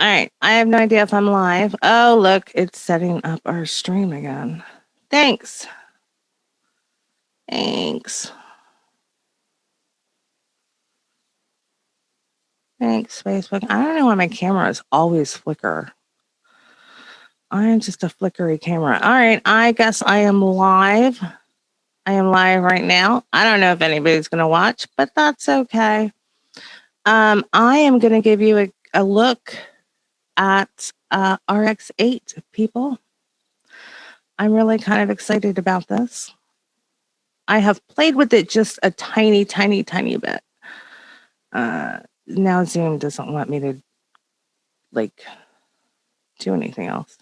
All right. I have no idea if I'm live. Oh, look, it's setting up our stream again. Thanks. Thanks. Thanks, Facebook. I don't know why my cameras always flicker. I am just a flickery camera. All right. I guess I am live. I am live right now. I don't know if anybody's going to watch, but that's okay. I am going to give you a look at RX8, people. I'm really kind of excited about this. I have played with it just a tiny bit. Now Zoom doesn't want me to do anything else.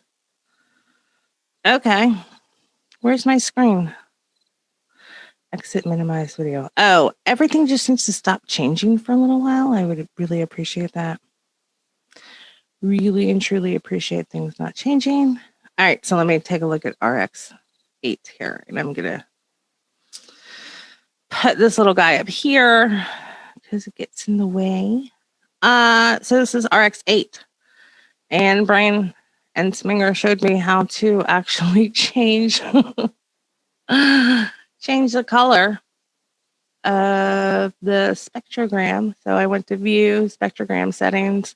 Okay. Where's my screen? Exit minimize video. Oh, everything just needs to stop changing for a little while. I would really appreciate that. Really and truly appreciate things not changing. All right, so let me take a look at RX8 here, and I'm gonna put this little guy up here because it gets in the way. So this is RX8, and Brian and Sminger showed me how to actually change change the color of the spectrogram. So I went to view spectrogram settings.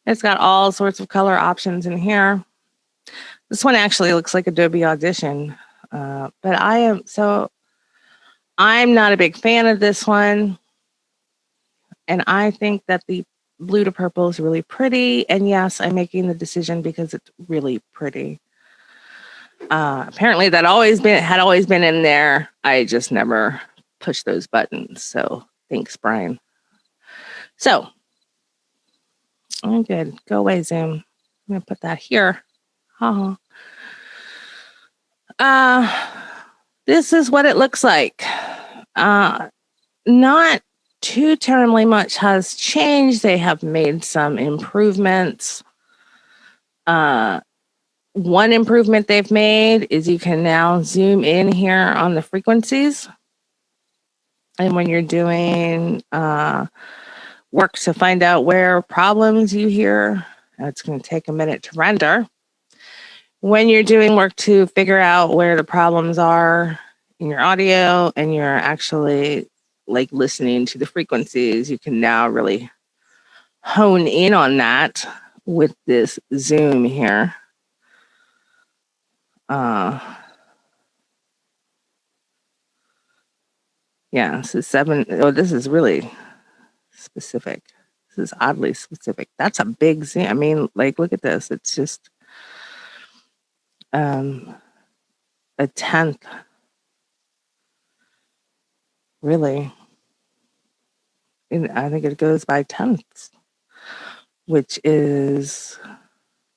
It's got all sorts of color options in here. This one actually looks like Adobe Audition, but I'm not a big fan of this one. And I think that the blue to purple is really pretty. And yes, I'm making the decision because it's really pretty. Apparently that had always been in there. I just never pushed those buttons. So thanks, Brian. So I'm good. Go away, Zoom. I'm gonna put that here. This is what it looks like. Not too terribly much has changed. They have made some improvements. One improvement they've made is you can now zoom in here on the frequencies. And when you're doing work to find out where problems you hear, it's going to take a minute to render. When you're doing work to figure out where the problems are in your audio and you're actually listening to the frequencies, you can now really hone in on that with this zoom here. Yeah, this is 7. Oh, this is really specific. This is oddly specific. That's a big zoom. I mean, look at this. It's just a 10th. Really. And I think it goes by tenths, which is,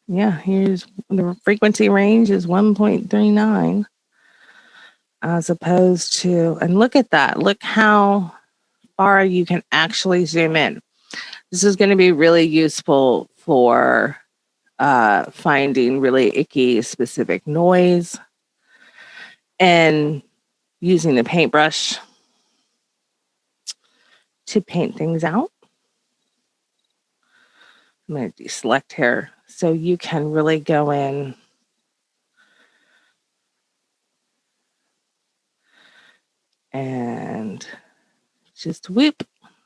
here's the frequency range is 1.39 as opposed to, and look at that. Look how far you can actually zoom in. This is going to be really useful for finding really icky specific noise and using the paintbrush to paint things out. I'm going to deselect here so you can really go in and just whoop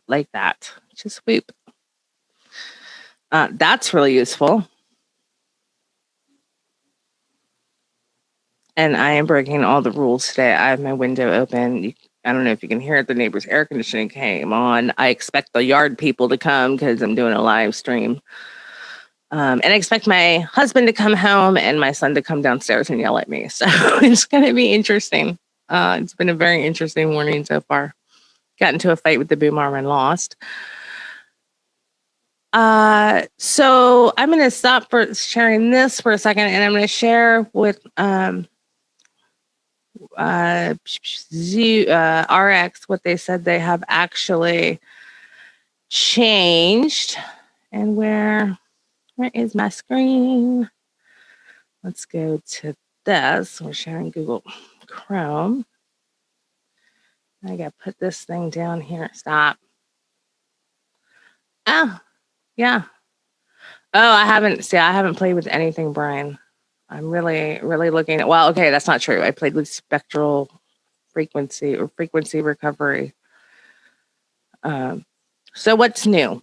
like that. Just whoop. That's really useful. And I am breaking all the rules today. I have my window open. I don't know if you can hear it. The neighbor's air conditioning came on. I expect the yard people to come because I'm doing a live stream. And I expect my husband to come home and my son to come downstairs and yell at me. So it's going to be interesting. It's been a very interesting morning so far. Got into a fight with the boom arm and lost. So I'm going to stop for sharing this for a second, and I'm going to share with RX what they said they have actually changed. And where is my screen? Let's go to this. We're sharing Google Chrome. I got to put this thing down here. Stop. Oh, yeah. Oh, I haven't played with anything, Brian. I'm really, really looking at, well, okay, that's not true. I played with spectral frequency or frequency recovery. So what's new?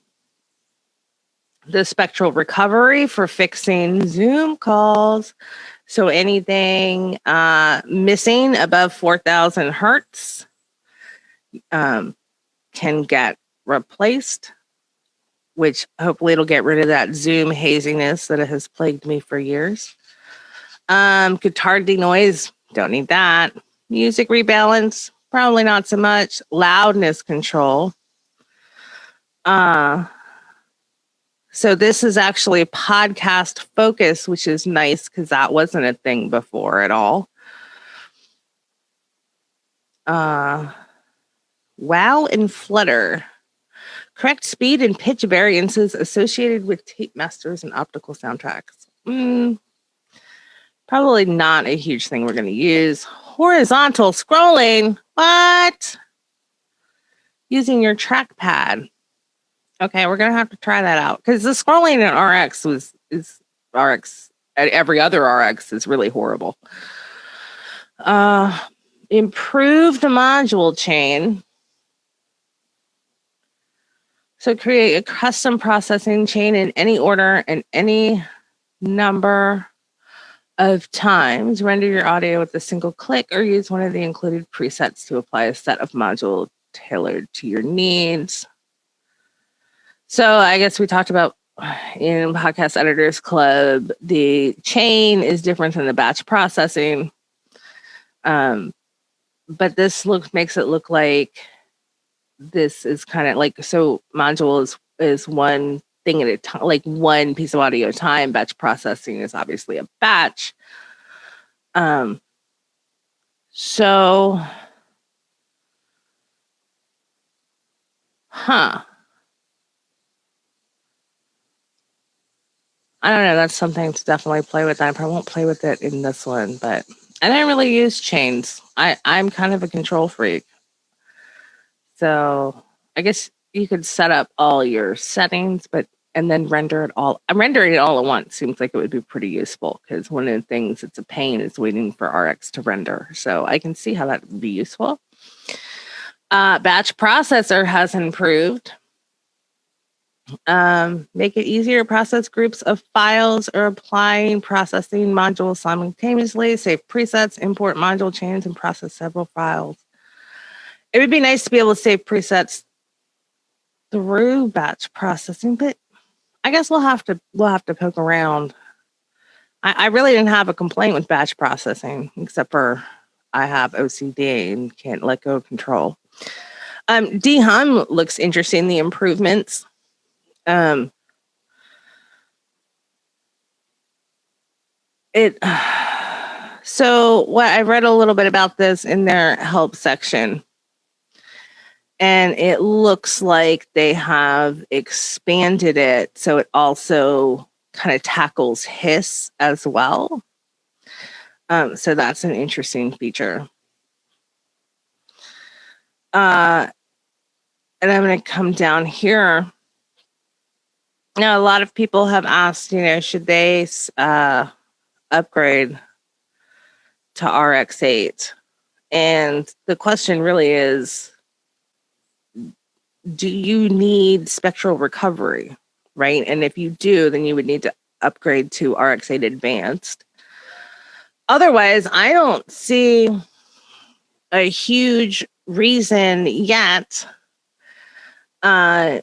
The spectral recovery for fixing Zoom calls. So anything missing above 4,000 hertz can get replaced, which hopefully it'll get rid of that Zoom haziness that has plagued me for years. Guitar denoise, don't need that. Music rebalance, probably not so much. Loudness control. So this is actually podcast focus, which is nice because that wasn't a thing before at all. Wow and flutter. Correct speed and pitch variances associated with tape masters and optical soundtracks. Probably not a huge thing we're going to use. Horizontal scrolling. What? Using your trackpad. Okay, we're going to have to try that out because the scrolling in RX is RX. Every other RX is really horrible. Improve the module chain. So create a custom processing chain in any order and any number of times. Render your audio with a single click or use one of the included presets to apply a set of modules tailored to your needs. So I guess we talked about in Podcast Editors Club, the chain is different than the batch processing. But this makes it look like this is kind of like, so module is one thing at a time, like one piece of audio at a time. Batch processing is obviously a batch. So, I don't know. That's something to definitely play with. I probably won't play with it in this one, but I don't really use chains. I'm kind of a control freak. So I guess you could set up all your settings, and then render it all. I'm rendering it all at once. Seems like it would be pretty useful because one of the things that's a pain is waiting for RX to render. So I can see how that would be useful. Batch processor has improved. Make it easier to process groups of files or applying processing modules simultaneously. Save presets, import module chains, and process several files. It would be nice to be able to save presets through batch processing, but I guess we'll have to poke around. I really didn't have a complaint with batch processing, except for I have OCD and can't let go of control. DHUM looks interesting, the improvements. So what I read a little bit about this in their help section, and it looks like they have expanded it so it also kind of tackles hiss as well. So that's an interesting feature. And I'm going to come down here. Now, a lot of people have asked, should they upgrade to RX8? And the question really is, do you need spectral recovery, right? And if you do, then you would need to upgrade to RX8 Advanced. Otherwise, I don't see a huge reason yet to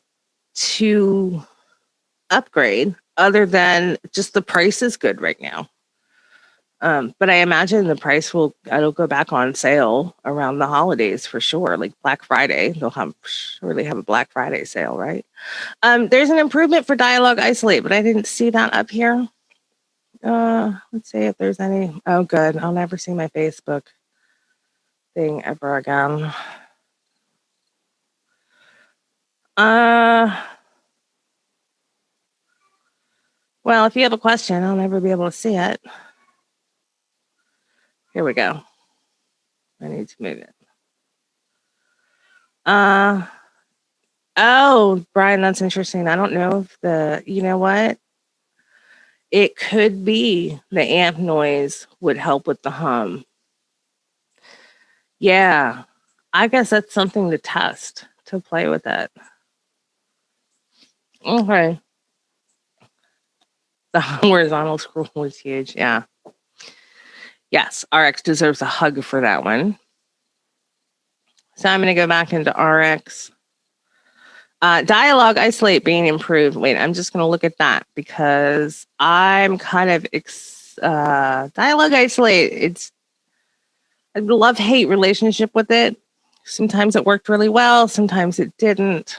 upgrade other than just the price is good right now. But I imagine the price it'll go back on sale around the holidays for sure. Like Black Friday, they'll surely have a Black Friday sale, right? There's an improvement for dialogue isolate, but I didn't see that up here. Let's see if there's any. Oh, good. I'll never see my Facebook thing ever again. Well, if you have a question, I'll never be able to see it. Here we go. I need to move it. Oh, Brian, that's interesting. I don't know if you know what? it could be the amp noise would help with the hum. Yeah, I guess that's something to test, to play with it. Okay. The horizontal scroll was huge. Yeah. Yes, RX deserves a hug for that one. So I'm going to go back into RX. Dialogue isolate being improved. Wait, I'm just going to look at that because I'm kind of dialogue isolate. It's a love-hate relationship with it. Sometimes it worked really well, sometimes it didn't.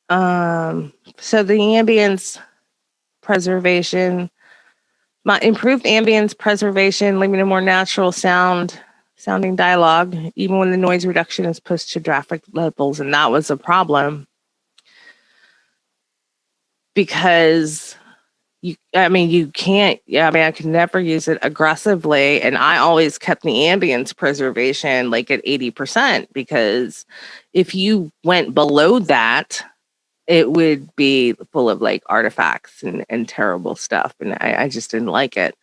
So the ambience preservation, my improved ambience preservation, leaving a more natural sounding dialogue, even when the noise reduction is pushed to graphic levels, and that was a problem because you can't. Yeah, I could never use it aggressively, and I always kept the ambience preservation like at 80% because if you went below that, it would be full of like artifacts and terrible stuff. And I just didn't like it.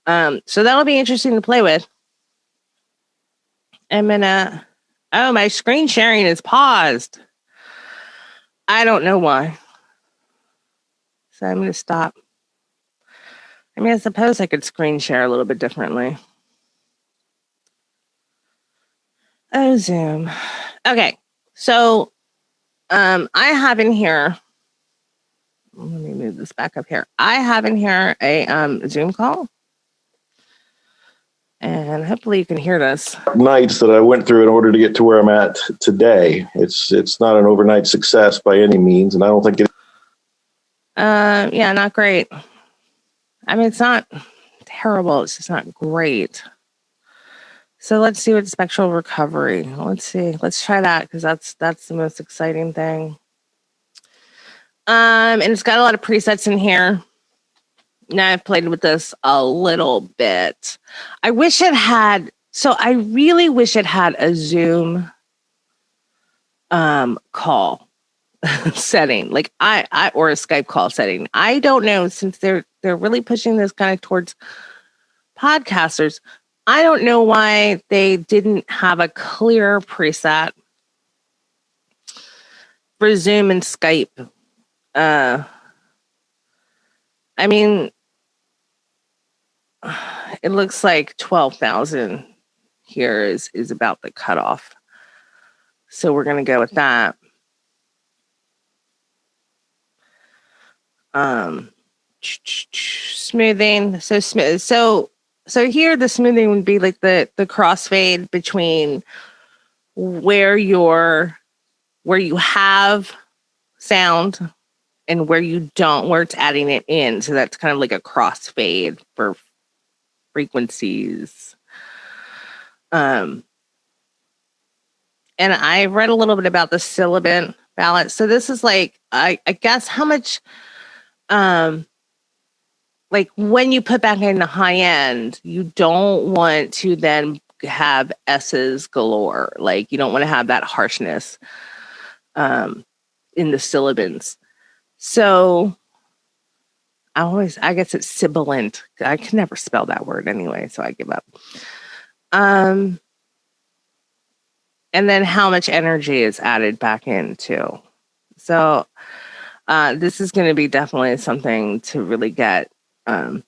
So that'll be interesting to play with. I'm gonna, oh, my screen sharing is paused. I don't know why. So I'm gonna stop. I suppose I could screen share a little bit differently. Oh, Zoom. Okay. So I have in here, let me move this back up here. I have in here a Zoom call. And hopefully you can hear this. Nights that I went through in order to get to where I'm at today. It's not an overnight success by any means, and I don't think it. Yeah, not great. It's not terrible. It's just not great. So let's see what spectral recovery. Let's see. Let's try that because that's the most exciting thing. And it's got a lot of presets in here. Now I've played with this a little bit. I really wish it had a Zoom call setting, like I or a Skype call setting. I don't know, since they're really pushing this kind of towards podcasters. I don't know why they didn't have a clear preset for Zoom and Skype. It looks like 12,000 here is about the cutoff. So we're going to go with that. Smoothing. So here the smoothing would be like the crossfade between where you have sound and where you don't, where it's adding it in. So that's kind of like a crossfade for frequencies. And I read a little bit about the sibilant balance. So this is like, I guess how much, like when you put back in the high end, you don't want to then have S's galore. Like you don't want to have that harshness in the sibilants. So I guess it's sibilant. I can never spell that word anyway, so I give up. And then how much energy is added back in too. So this is going to be definitely something to really get a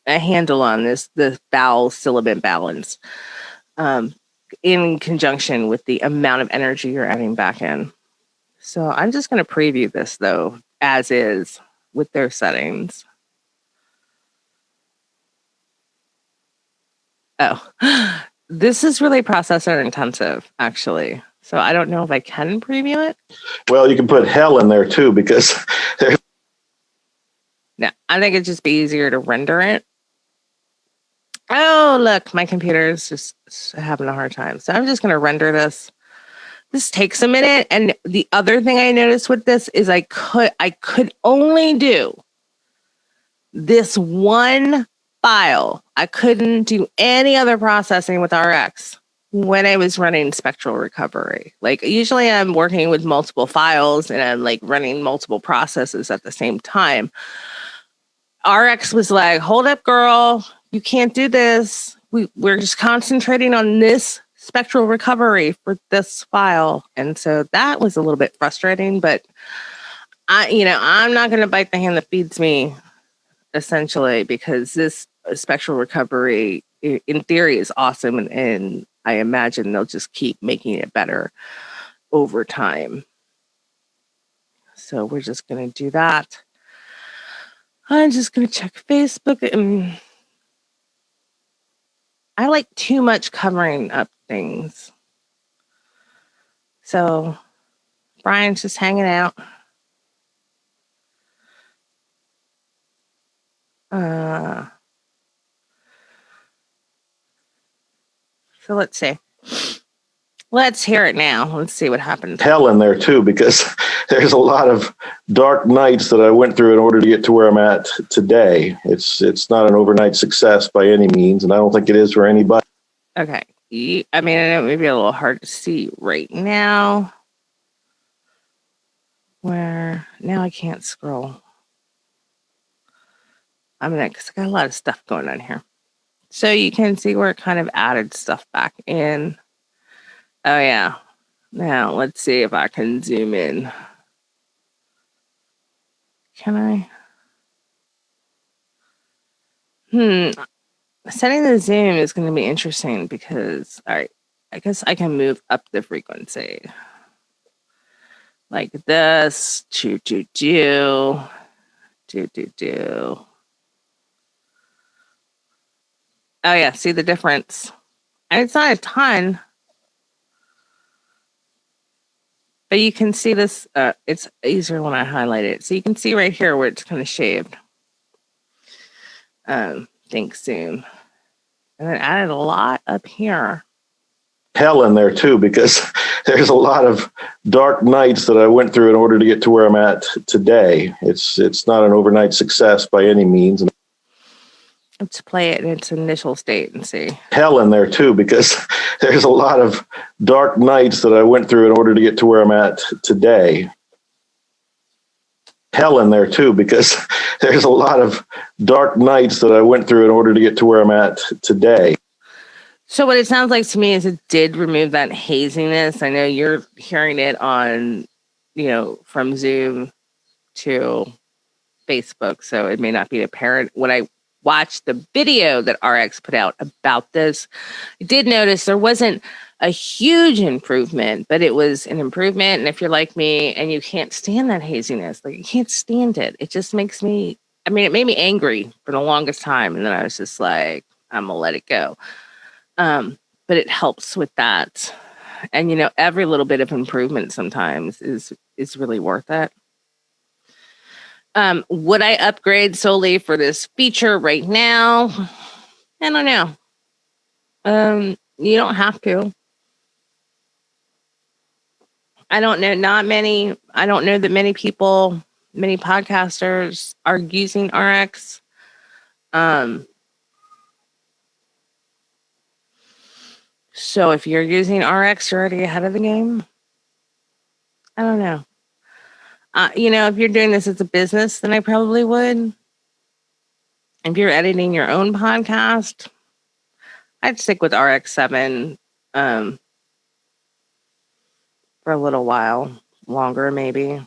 handle on, the vowel sibilant balance in conjunction with the amount of energy you're adding back in. So I'm just going to preview this though, as is with their settings. Oh, this is really processor intensive, actually. So I don't know if I can preview it. Well, you can put hell in there too, because no, I think it'd just be easier to render it. Oh, look, my computer is just having a hard time. So I'm just going to render this. This takes a minute. And the other thing I noticed with this is I could only do this one file. I couldn't do any other processing with RX. when I was running spectral recovery. Like usually I'm working with multiple files and I'm like running multiple processes at the same time. RX was like, hold up, girl, you can't do this. We're just concentrating on this spectral recovery for this file. And so that was a little bit frustrating, but I'm not going to bite the hand that feeds me, essentially, because this spectral recovery in theory is awesome. And I imagine they'll just keep making it better over time. So we're just going to do that. I'm just going to check Facebook, and I like too much covering up things. So Brian's just hanging out. So let's see. Let's hear it now. Let's see what happens. Hell in there too, because there's a lot of dark nights that I went through in order to get to where I'm at today. It's not an overnight success by any means, and I don't think it is for anybody. Okay. I mean, I know it may be a little hard to see right now. Where now I can't scroll. Because I got a lot of stuff going on here. So you can see where it kind of added stuff back in. Oh, yeah. Now, let's see if I can zoom in. Can I? Setting the zoom is going to be interesting because, all right, I guess I can move up the frequency. Like this. Do. Oh, yeah. See the difference? And it's not a ton. But you can see this, it's easier when I highlight it. So you can see right here where it's kind of shaved. Think zoom. And then added a lot up here. Hell in there too, because there's a lot of dark nights that I went through in order to get to where I'm at today. It's not an overnight success by any means. Let's play it in its initial state and see. Hell in there too, because there's a lot of dark nights that I went through in order to get to where I'm at today. Hell in there too, because there's a lot of dark nights that I went through in order to get to where I'm at today. So what it sounds like to me is it did remove that haziness. I know you're hearing it on, from Zoom to Facebook, so it may not be apparent. When I watched the video that RX put out about this, I did notice there wasn't a huge improvement, but it was an improvement. And if you're like me and you can't stand that haziness, like you can't stand it, it just makes me, it made me angry for the longest time. And then I was just like, I'm gonna let it go. But it helps with that. And, every little bit of improvement sometimes is really worth it. Would I upgrade solely for this feature right now? I don't know. You don't have to. I don't know. I don't know that many people, many podcasters are using RX. So if you're using RX, you're already ahead of the game. I don't know. If you're doing this as a business, then I probably would. If you're editing your own podcast, I'd stick with RX7 for a little while longer, maybe.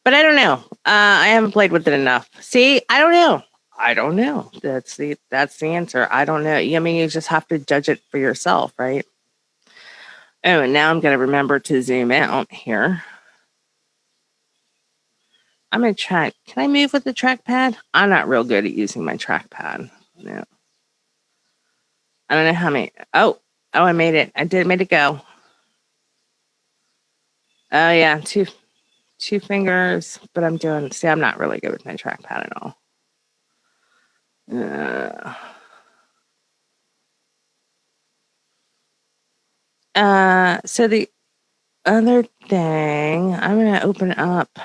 But I don't know. I haven't played with it enough. See, I don't know. That's the answer. I don't know. You just have to judge it for yourself, right? Oh, and now I'm going to remember to zoom out here. I'm going to try. Can I move with the trackpad? I'm not real good at using my trackpad. No. I don't know how many. Oh, I made it. Made it go. Oh, yeah. Two fingers. But I'm not really good with my trackpad at all. So the other thing, I'm going to open up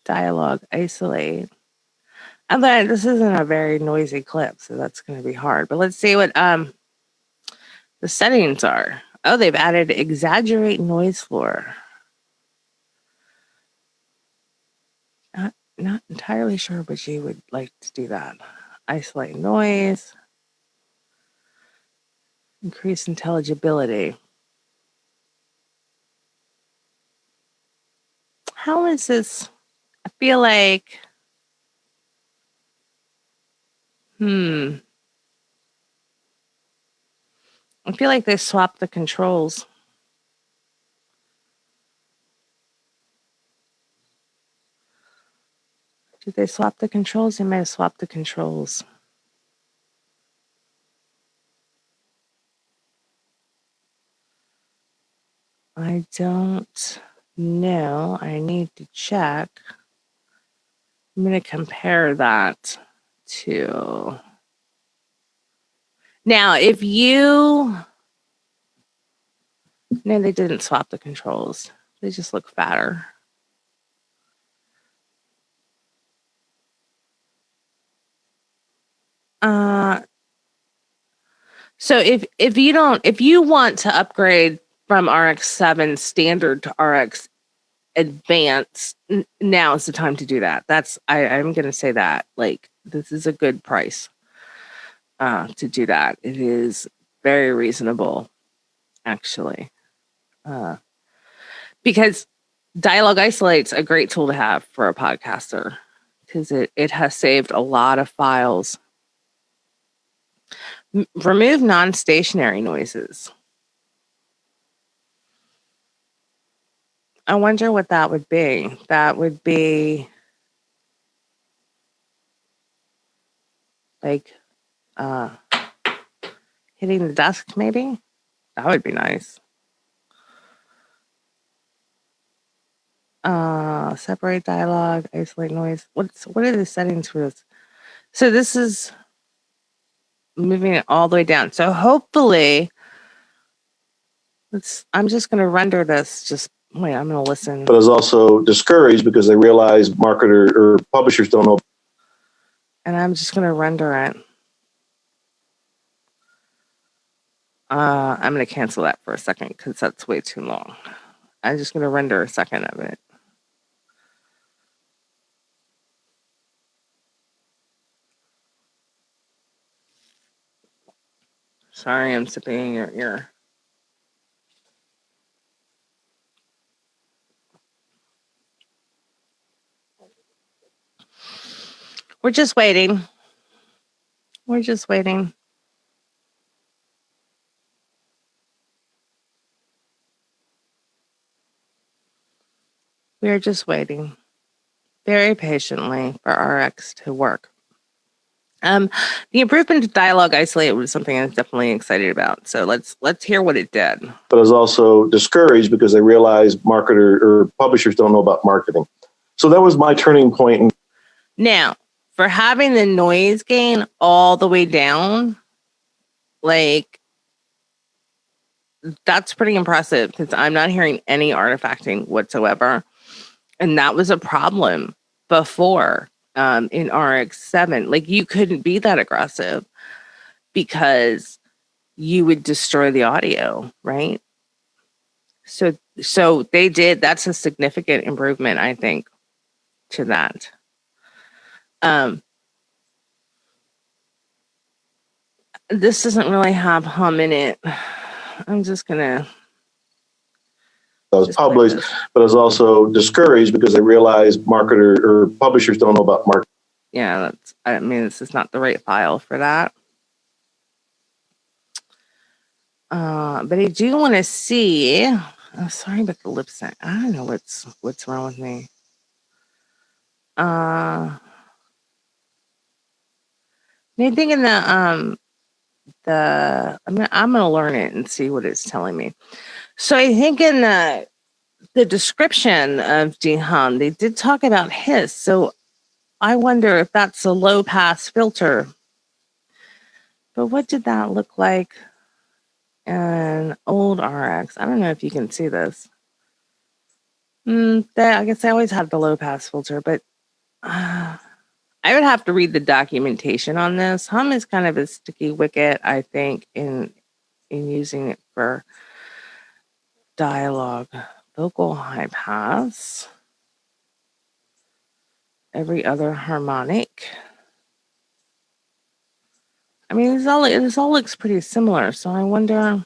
dialogue, isolate. Although this isn't a very noisy clip, so that's going to be hard. But let's see what the settings are. Oh, they've added exaggerate noise floor. Not entirely sure, but you would like to do that. Isolate noise. Increase intelligibility. How is this? I feel like, I feel like they swapped the controls. Did they swap the controls? They might have swapped the controls. I don't know. I need to check. I'm going to compare that to. Now, if you. No, they didn't swap the controls. They just look fatter. So if you want to upgrade from RX7 standard to RX Advanced, now is the time to do that. I'm going to say that, like, this is a good price to do that. It is very reasonable, actually, because Dialogue Isolate's a great tool to have for a podcaster because it has saved a lot of files. Remove non-stationary noises. I wonder what that would be. That would be like hitting the desk, maybe? That would be nice. Separate dialogue, isolate noise. What are the settings for this? So this is moving it all the way down. So hopefully, I'm just going to render this. Wait, I'm going to listen. But is also discouraged because they realize marketers or publishers don't know. And I'm just going to render it. I'm going to cancel that for a second because that's way too long. I'm just going to render a second of it. Sorry, I'm sipping in your ear. We're just waiting. We're just waiting. We're just waiting very patiently for RX to work. The improvement to dialogue isolate was something I was definitely excited about. So let's hear what it did. But is also discouraged because they realize marketers or publishers don't know about marketing. So that was my turning point. Now, for having the noise gain all the way down, like, that's pretty impressive because I'm not hearing any artifacting whatsoever. And that was a problem before in RX7. Like, you couldn't be that aggressive because you would destroy the audio, right? So they did. That's a significant improvement, I think, to that. This doesn't really have hum in it. I'm just gonna. Was published, but is also discouraged because they realize marketers or publishers don't know about marketing. Yeah, this is not the right file for that. But I do want to see. Oh, sorry about the lip sync. I don't know what's wrong with me. I think in I'm gonna learn it and see what it's telling me. So I think in the description of dehum, they did talk about hiss. So I wonder if that's a low pass filter. But what did that look like in old RX? I don't know if you can see this. I guess I always had the low pass filter, but I would have to read the documentation on this. Hum is kind of a sticky wicket, I think, in in using it for dialogue. Vocal high pass. Every other harmonic. I mean, this all looks pretty similar, so I wonder.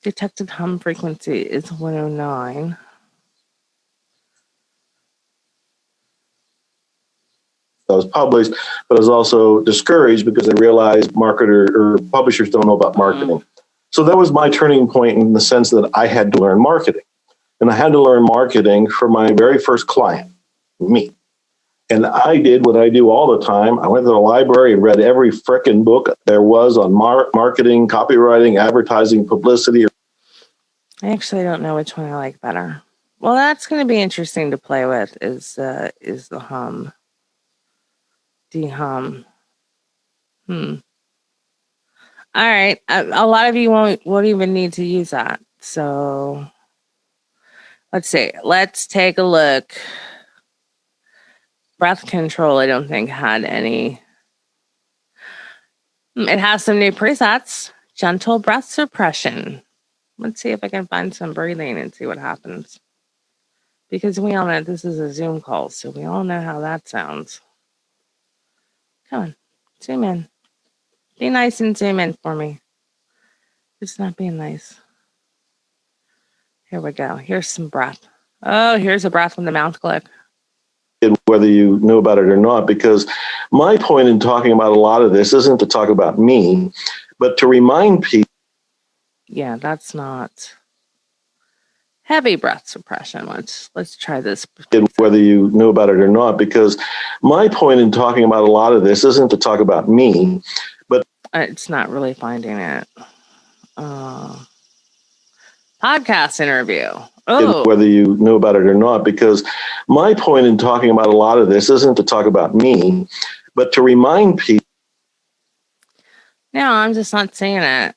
Detected hum frequency is 109. That was published, but I was also discouraged because I realized marketers or publishers don't know about marketing. So that was my turning point in the sense that I had to learn marketing. And I had to learn marketing for my very first client, me. And I did what I do all the time. I went to the library and read every frickin' book there was on marketing, copywriting, advertising, publicity. I actually don't know which one I like better. Well, that's going to be interesting to play with. Is the hum, de-hum. All right. A lot of you won't even need to use that. So let's see. Let's take a look. Breath control, I don't think had any. It has some new presets. Gentle breath suppression. Let's see if I can find some breathing and see what happens. Because we all know this is a Zoom call, so we all know how that sounds. Come on, zoom in. Be nice and zoom in for me. It's not being nice. Here we go. Here's some breath. Oh, here's a breath from the mouth click. Whether you knew about it or not, because my point in talking about a lot of this isn't to talk about me, but to remind people. Yeah, that's not heavy breath suppression. Let's try this. Whether you knew about it or not, because my point in talking about a lot of this isn't to talk about me, but it's not really finding it. Podcast interview. Oh. Whether you knew about it or not, because my point in talking about a lot of this isn't to talk about me, but to remind people. No, I'm just not saying it.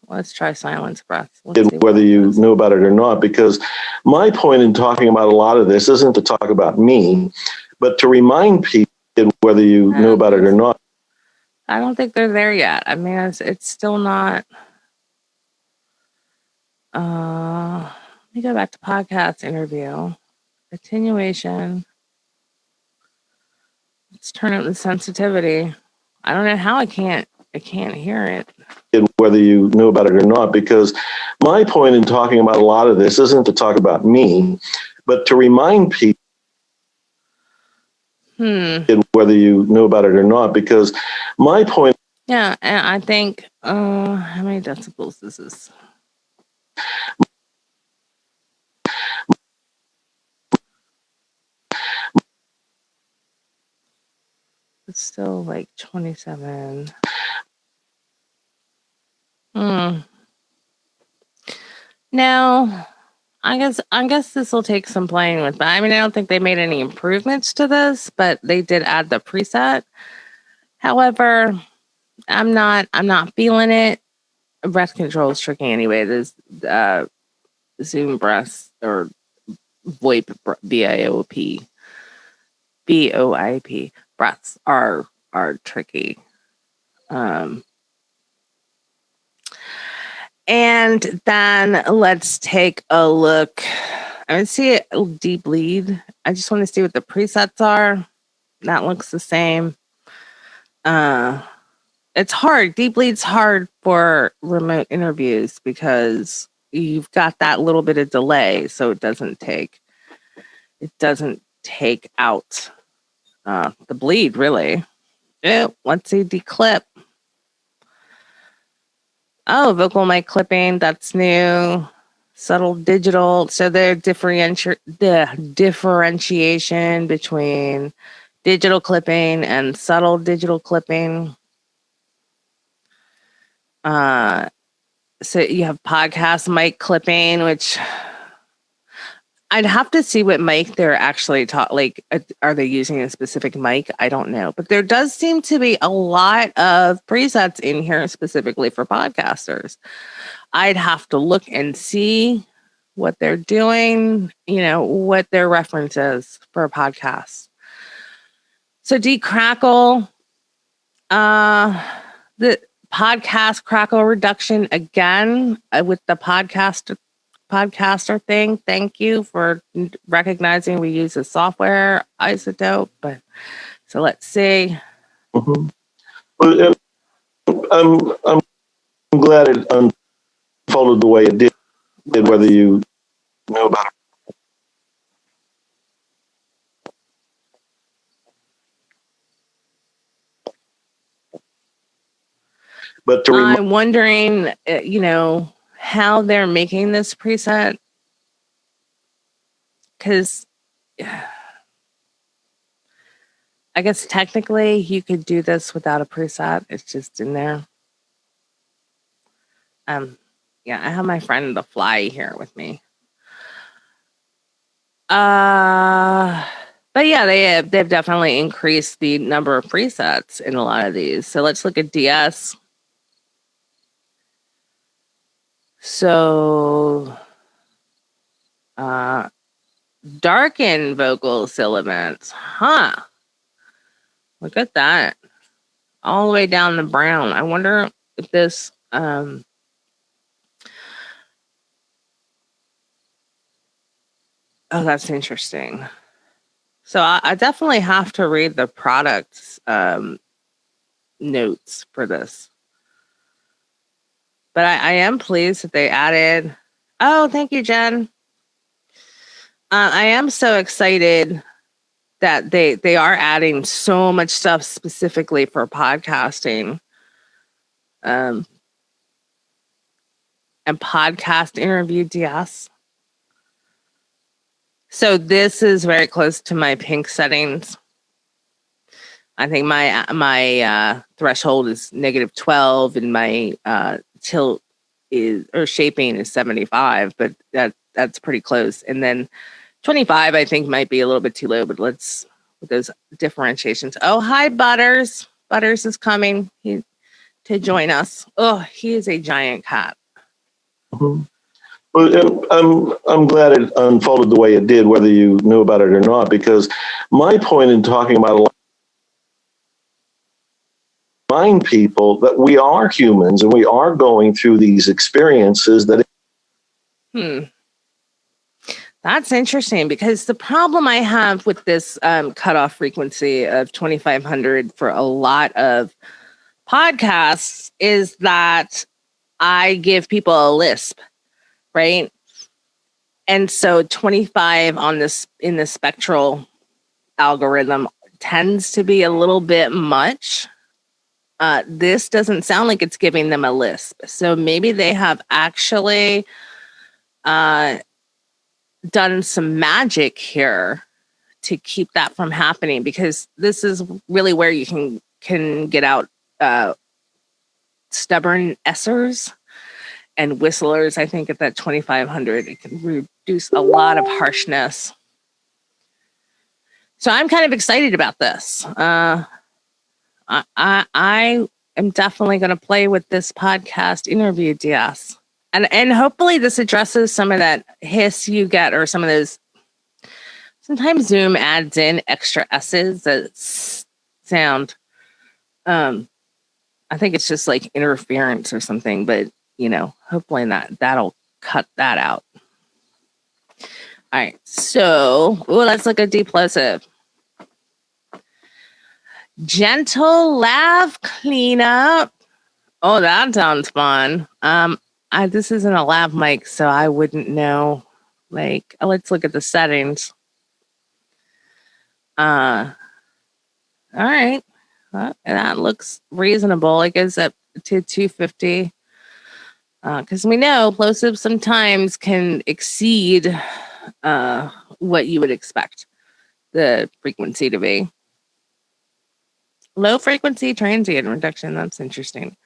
Let's try silence breath. Whether you knew about it or not, because my point in talking about a lot of this isn't to talk about me, but to remind people. Whether you knew about it or not. I don't think they're there yet. I mean, it's still not. Let me go back to podcast interview. Attenuation. Let's turn up the sensitivity. I don't know how I can't hear it. Whether you knew about it or not, because my point in talking about a lot of this isn't to talk about me, but to remind people. Whether you knew about it or not, because my point. Yeah, and I think how many decibels is this? It's still like 27. No, I guess this will take some playing with. But I mean, I don't think they made any improvements to this, but they did add the preset. However, I'm not feeling it. Breath control is tricky anyway. This Zoom breaths or VoIP VoIP breaths are tricky. And then let's take a look. I would see a deep lead. I just want to see what the presets are. That looks the same. It's hard. Deep lead's hard for remote interviews because you've got that little bit of delay, so it doesn't take out the bleed really. Let's see declip. Oh, vocal mic clipping, that's new. Subtle digital. So the differentiation between digital clipping and subtle digital clipping. So you have podcast mic clipping, which I'd have to see what mic they're actually are they using a specific mic? I don't know. But there does seem to be a lot of presets in here specifically for podcasters. I'd have to look and see what they're doing, what their reference is for a podcast. So decrackle, the podcast crackle reduction again with the podcaster thing. Thank you for recognizing we use the software iZotope. But so let's see. Mm-hmm. Well, I'm glad it unfolded the way it did. Whether you know about it, but I'm wondering, how they're making this preset, because I guess technically you could do this without a preset. It's just in there. Yeah, I have my friend the Fly here with me. But yeah, they've definitely increased the number of presets in a lot of these. So let's look at DS. So darken vocal sibilants. Huh. Look at that. All the way down to brown. I wonder if this oh, that's interesting. So I definitely have to read the product notes for this. But I am pleased that they added. Oh, thank you, Jen. I am so excited that they are adding so much stuff specifically for podcasting. And podcast interview DS. So this is very close to my pink settings. I think my threshold is -12 and my tilt is, or shaping, is 75, but that's pretty close. And then 25 I think might be a little bit too low, but let's with those differentiations. Oh, hi Butters. Butters is coming to join us. Oh, he is a giant cat. Mm-hmm. Well, I'm glad it unfolded the way it did, whether you knew about it or not, because my point in talking about a lot remind people that we are humans and we are going through these experiences that. That's interesting, because the problem I have with this cutoff frequency of 2,500 for a lot of podcasts is that I give people a lisp, right? And so 25 on this in the spectral algorithm tends to be a little bit much. This doesn't sound like it's giving them a lisp. So maybe they have actually done some magic here to keep that from happening, because this is really where you can get out stubborn Sers and whistlers. I think at that 2,500, it can reduce a lot of harshness. So I'm kind of excited about this. I am definitely going to play with this podcast interview DS. And hopefully this addresses some of that hiss you get, or some of those. Sometimes Zoom adds in extra S's that sound. I think it's just like interference or something, but hopefully that'll cut that out. All right, so let's look at deplosive. Gentle laugh cleanup. Oh, that sounds fun. This isn't a lav mic, so I wouldn't know. Let's look at the settings. All right. That looks reasonable. It goes up to 250. Because we know plosives sometimes can exceed what you would expect the frequency to be. Low frequency transient reduction. That's interesting.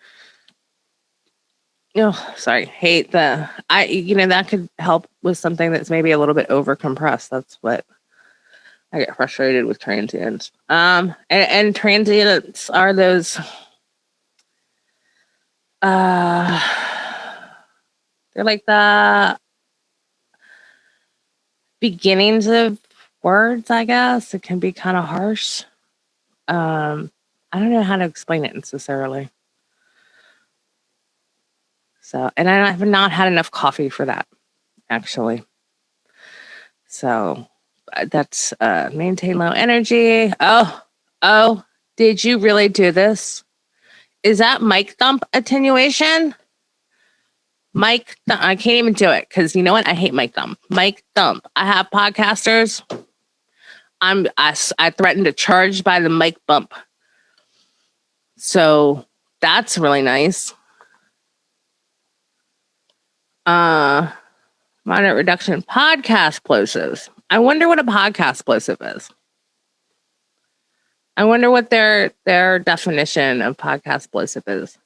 Oh, sorry. Hate that could help with something that's maybe a little bit over compressed. That's what I get frustrated with transients. And transients are those they're like the beginnings of words, I guess. It can be kind of harsh. I don't know how to explain it necessarily. So, and I have not had enough coffee for that, actually. So that's maintain low energy. Oh, did you really do this? Is that mic thump attenuation? I can't even do it because you know what? I hate mic thump. Mic thump. I have podcasters. I threaten to charge by the mic bump. So that's really nice. Moderate reduction podcast plosives. I wonder what a podcast plosive is. I wonder what their definition of podcast plosive is.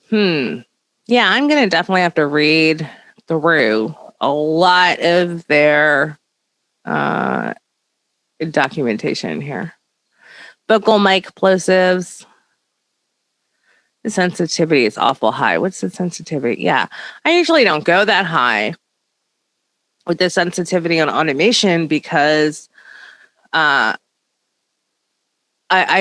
Yeah, I'm going to definitely have to read through a lot of their documentation here. Vocal mic plosives. The sensitivity is awful high. What's the sensitivity? Yeah, I usually don't go that high with the sensitivity on automation because I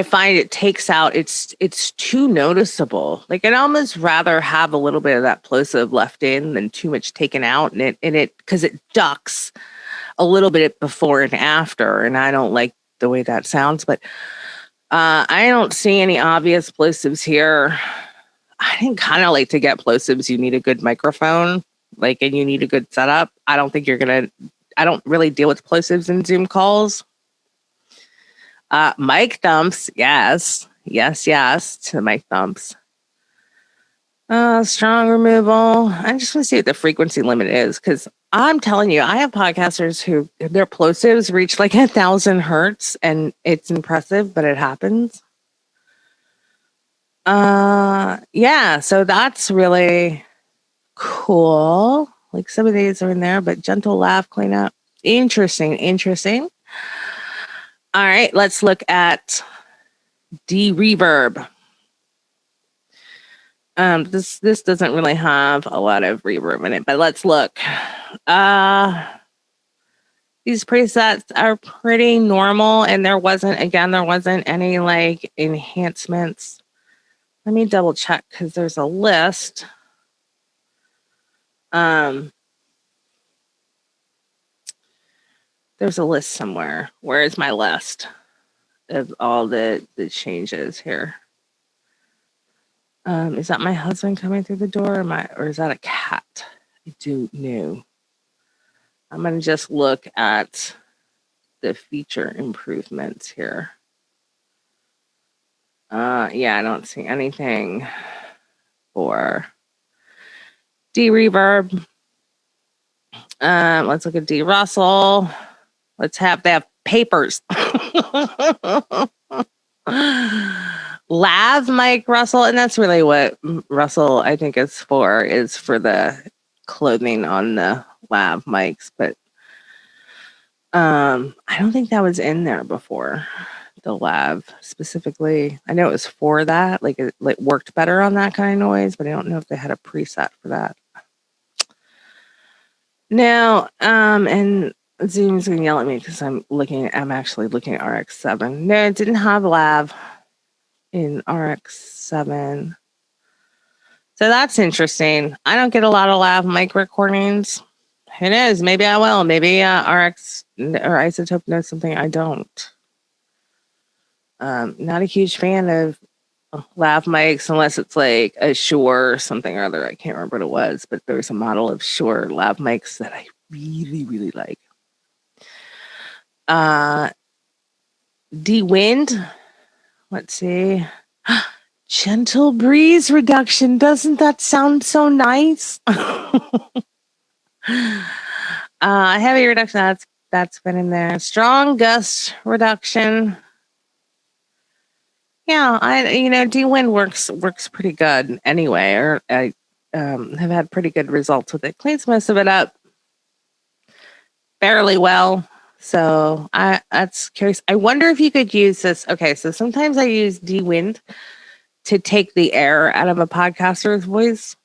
find it takes out, it's too noticeable. Like I'd almost rather have a little bit of that plosive left in than too much taken out, and it because it ducks a little bit before and after, and I don't like the way that sounds. But I don't see any obvious plosives here. I think kind of like to get plosives, you need a good microphone, and you need a good setup. I don't really deal with plosives in Zoom calls. Mic thumps, yes to the mic thumps. Strong removal. I just want to see what the frequency limit is because I'm telling you, I have podcasters who their plosives reach like 1,000 hertz, and it's impressive, but it happens. Yeah, so that's really cool. Like some of these are in there, but gentle laugh cleanup. Interesting. All right, let's look at de-reverb. This doesn't really have a lot of reverb in it, but let's look. These presets are pretty normal, and there wasn't any like enhancements. Let me double check because there's a list. There's a list somewhere. Where is my list of all the changes here? Is that my husband coming through the door, or is that a cat? I don't know. I'm going to just look at the feature improvements here. Yeah, I don't see anything for de-reverb. Let's look at D-Russell. They have papers. Lav mic Russell, and that's really what Russell I think is for the clothing on the lav mics, but I don't think that was in there before. The lav specifically, I know it was for that, like it worked better on that kind of noise, but I don't know if they had a preset for that. Now, and Zoom's gonna yell at me because I'm actually looking at RX7. No, it didn't have lav in RX7. So that's interesting. I don't get a lot of lav mic recordings. Who knows? Maybe I will. Maybe RX or iZotope knows something I don't. Not a huge fan of lav mics unless it's like a Shure or something or other. I can't remember what it was, but there's a model of Shure lav mics that I really, really like. De-wind. Let's see. Gentle breeze reduction. Doesn't that sound so nice? Heavy reduction. That's been in there. Strong gust reduction. Yeah, de-wind works pretty good anyway. Or I have had pretty good results with it. Cleans most of it up fairly well. So that's curious. I wonder if you could use this. Okay, so sometimes I use de-wind to take the air out of a podcaster's voice.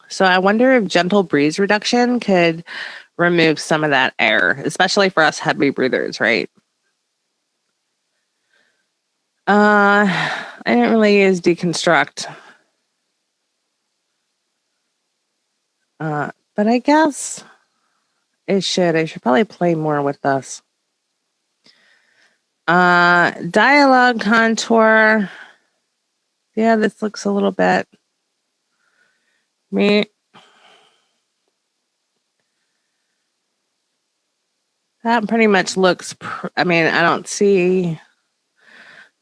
So I wonder if gentle breeze reduction could remove some of that air, especially for us heavy breathers, right? I didn't really use deconstruct. But I guess I should probably play more with this. Dialogue contour. Yeah, this looks a little bit me. That pretty much looks. I mean, I don't see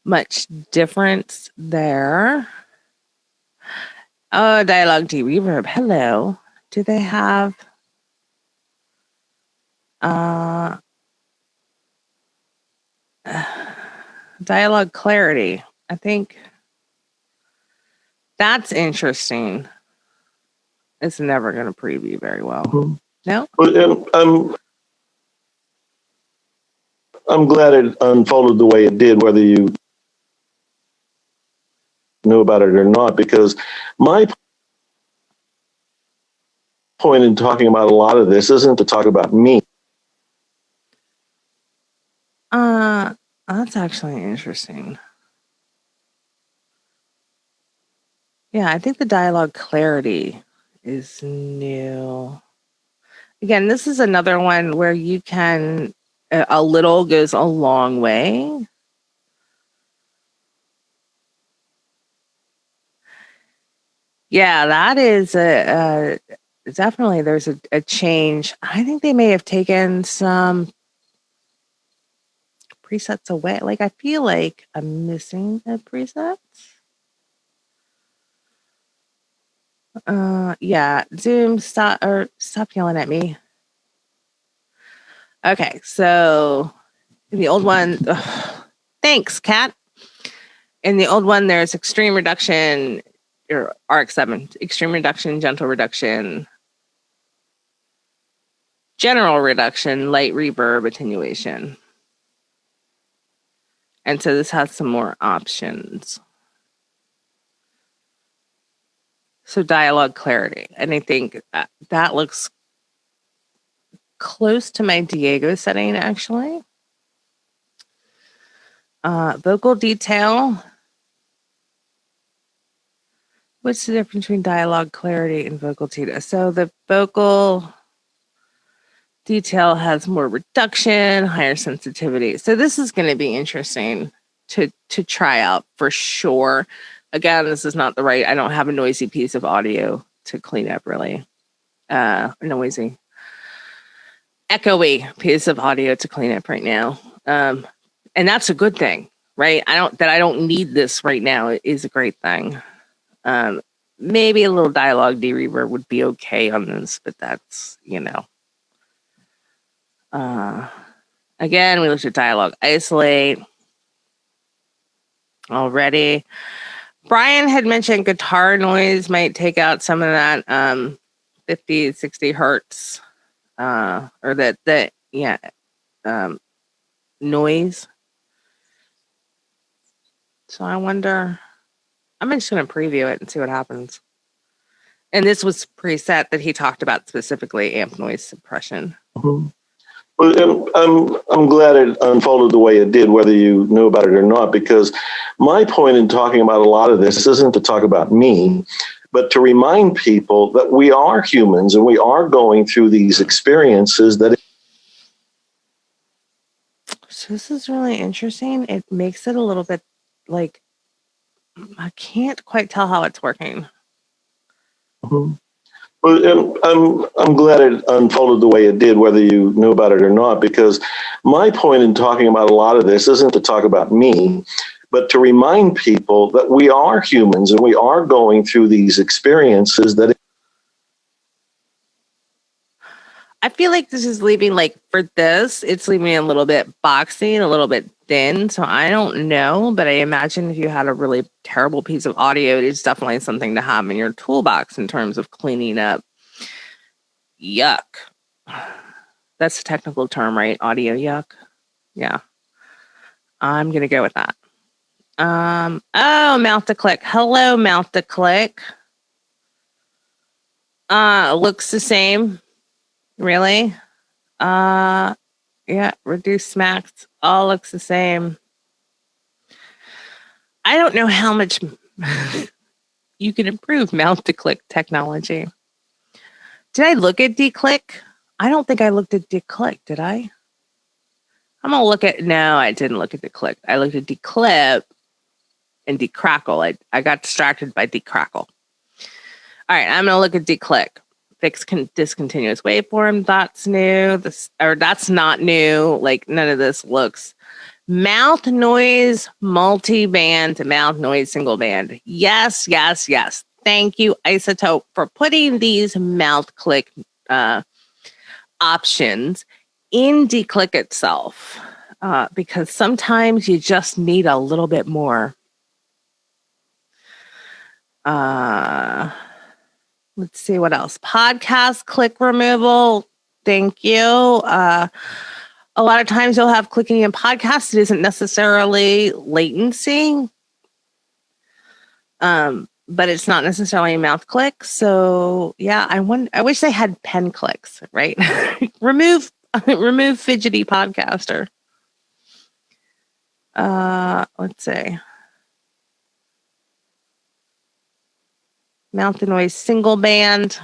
much difference there. Oh, dialogue D reverb. Hello. Do they have dialogue clarity? I think that's interesting. It's never going to preview very well. Mm-hmm. No? But, I'm glad it unfolded the way it did, whether you knew about it or not, because my point in talking about a lot of this isn't to talk about me. That's actually interesting. Yeah, I think the dialogue clarity is new. Again, this is another one where you can, a little goes a long way. Yeah, that is definitely there's a change. I think they may have taken some presets away. Like, I feel like I'm missing a preset. Yeah, Zoom, stop yelling at me. Okay, so in the old one, thanks, Kat. In the old one, there's extreme reduction, or RX7, extreme reduction, gentle reduction, general reduction, light reverb, attenuation. And so this has some more options. So dialogue clarity. And I think that looks close to my Diego setting, actually. Vocal detail. What's the difference between dialogue clarity and vocal detail? So the vocal detail has more reduction, higher sensitivity. So this is going to be interesting to try out for sure. Again, this is not the right. I don't have a noisy piece of audio to clean up, really. Noisy, echoey piece of audio to clean up right now. And that's a good thing, right? I don't need this right now. It is a great thing. Maybe a little dialogue de-reverb would be okay on this, but that's, again, we looked at dialogue isolate already. Brian had mentioned guitar noise might take out some of that 50, 60 hertz, or noise. So I wonder, I'm just going to preview it and see what happens. And this was preset that he talked about specifically, amp noise suppression. Mm-hmm. Well, I'm glad it unfolded the way it did, whether you knew about it or not, because my point in talking about a lot of this isn't to talk about me, but to remind people that we are humans and we are going through these experiences that. So this is really interesting. It makes it a little bit like, I can't quite tell how it's working. Mm-hmm. Well, I'm glad it unfolded the way it did, whether you knew about it or not, because my point in talking about a lot of this isn't to talk about me, but to remind people that we are humans and we are going through these experiences that. I feel like this is leaving, like, for this, it's leaving a little bit boxy, a little bit thin. So I don't know, but I imagine if you had a really terrible piece of audio, it's definitely something to have in your toolbox in terms of cleaning up yuck. That's a technical term, right? Audio yuck. Yeah. I'm going to go with that. Mouth to click. Hello, mouth to click. Looks the same. Really? Yeah, reduce smacks. All looks the same. I don't know how much you can improve mouth to click technology. Did I look at declick? I don't think I looked at declick, did I? I'm going to look at, no, I didn't look at declick. I looked at declip and decrackle. I got distracted by decrackle. All right, I'm going to look at declick. Fix discontinuous waveform. That's new. That's not new. Like none of this looks. Mouth noise, multi-band, mouth noise, single band. Yes, yes, yes. Thank you, iZotope, for putting these mouth click options in declick itself. Because sometimes you just need a little bit more. Let's see what else. Podcast click removal. Thank you. A lot of times you'll have clicking in podcasts. It isn't necessarily latency, but it's not necessarily a mouth click. So yeah, I wish they had pen clicks, right? remove fidgety podcaster. Let's see. Mouth to noise single band.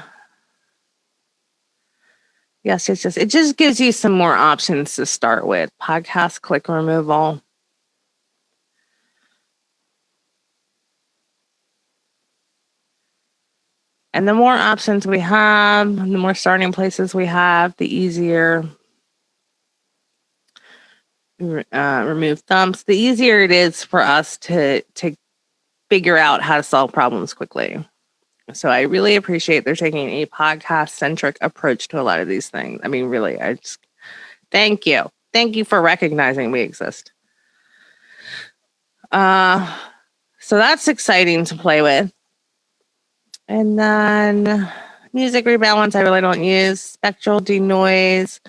Yes. It just gives you some more options to start with. Podcast click removal. And the more options we have, the more starting places we have, the easier remove thumps, the easier it is for us to figure out how to solve problems quickly. So I really appreciate they're taking a podcast-centric approach to a lot of these things. I mean, really, thank you. Thank you for recognizing we exist. So that's exciting to play with. And then music rebalance, I really don't use. Spectral denoise.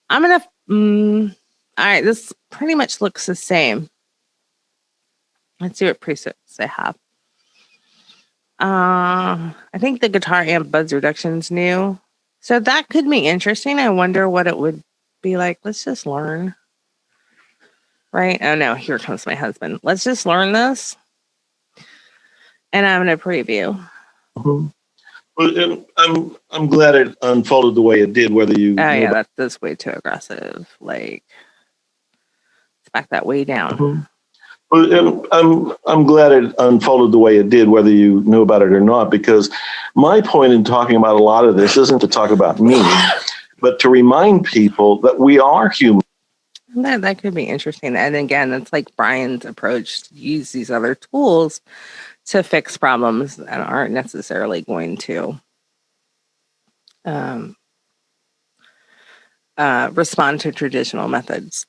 I'm going to... all right, this pretty much looks the same. Let's see what presets they have. I think the guitar amp buzz reduction's new. So that could be interesting. I wonder what it would be like. Let's just learn. Right? Oh no, here comes my husband. Let's just learn this. And I'm going to preview. Mm-hmm. Well, I'm glad it unfolded the way it did, whether you... Oh yeah, that's way too aggressive. Like, let's back that way down. Mm-hmm. Well, I'm glad it unfolded the way it did, whether you knew about it or not, because my point in talking about a lot of this isn't to talk about me, but to remind people that we are human. That could be interesting. And again, it's like Brian's approach to use these other tools to fix problems that aren't necessarily going to respond to traditional methods.